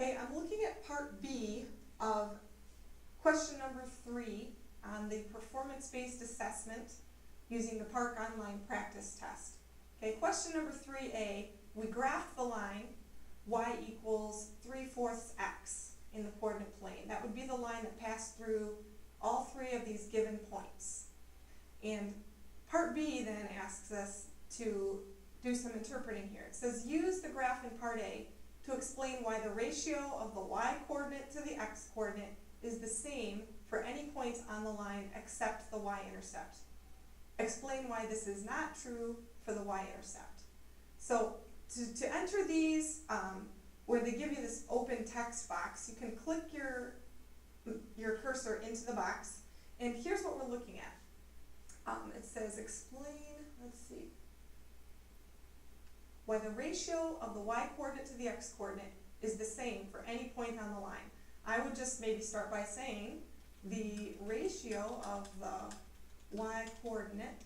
Okay, I'm looking at part B of question number 3 on the performance-based assessment using the Park Online practice test. Okay, question number 3A, we graph the line y equals 3/4 x in the coordinate plane. That would be the line that passed through all three of these given points. And part B then asks us to do some interpreting here. It says use the graph in part A to explain why the ratio of the y-coordinate to the x-coordinate is the same for any points on the line except the y-intercept. Explain why this is not true for the y-intercept. So to enter these, where they give you this open text box, you can click your cursor into the box, and here's what we're looking at. It says explain, let's see, why the ratio of the y-coordinate to the x-coordinate is the same for any point on the line. I would just maybe start by saying the ratio of the y-coordinate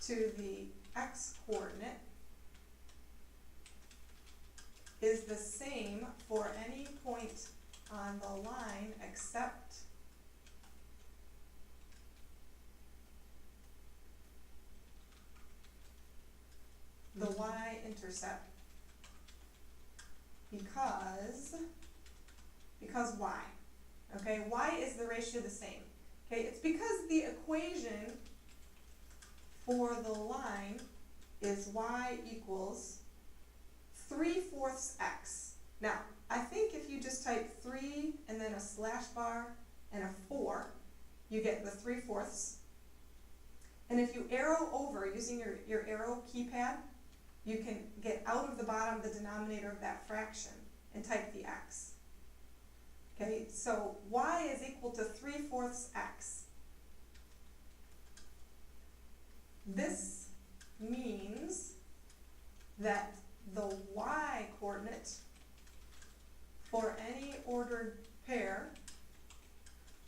to the x-coordinate is the same for any point on the line except the y-intercept, because why? Okay, why is the ratio the same? Okay, it's because the equation for the line is y equals 3/4 x. Now, I think if you just type 3 and then a slash bar and a 4, you get the 3/4. And if you arrow over using your arrow keypad, you can get out of the bottom the denominator of that fraction and type the x. Okay, so y is equal to 3/4 x. This means that the y-coordinate for any ordered pair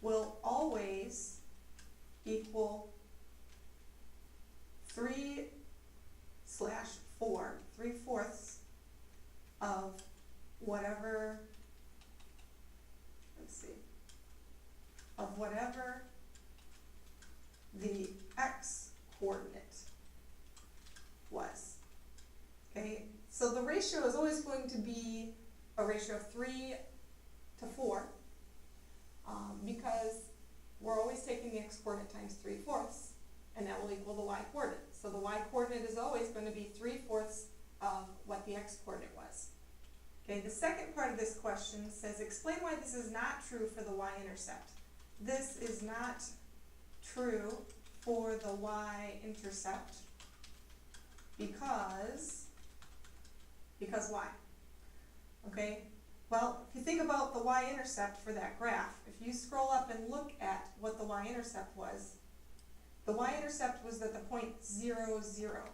will always equal 3/4, 3/4 of whatever, let's see, of whatever the x-coordinate was. Okay, so the ratio is always going to be a ratio of 3 to 4 because we're always taking the x-coordinate times 3/4, and that will equal the y-coordinate. So the y-coordinate is always going to be 3/4 of what the x-coordinate was. Okay, the second part of this question says, explain why this is not true for the y-intercept. This is not true for the y-intercept because why? Okay, well, if you think about the y-intercept for that graph, if you scroll up and look at what the y-intercept was, the y-intercept was at the point 0, 0.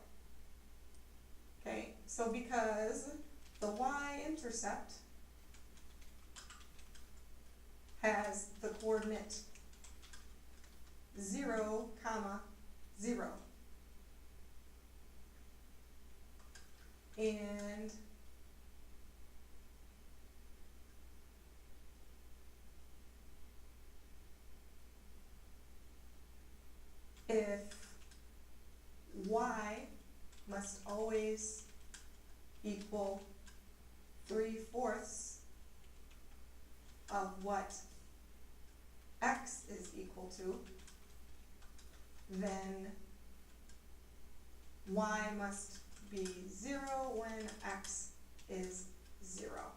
Okay, so because the y-intercept has the coordinate 0, 0. And if y must always equal 3/4 of what x is equal to, then y must be 0 when x is 0.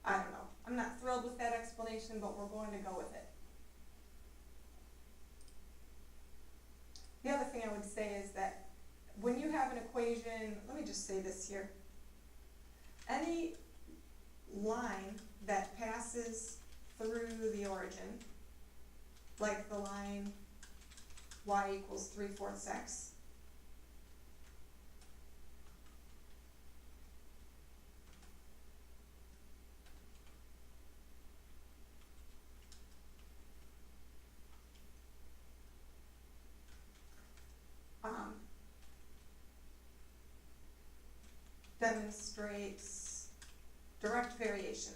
I don't know. I'm not thrilled with that explanation, but we're going to go with it. The other thing I would say is that when you have an equation, let me just say this here. Any line that passes through the origin, like the line y equals 3/4 x, demonstrates direct variation.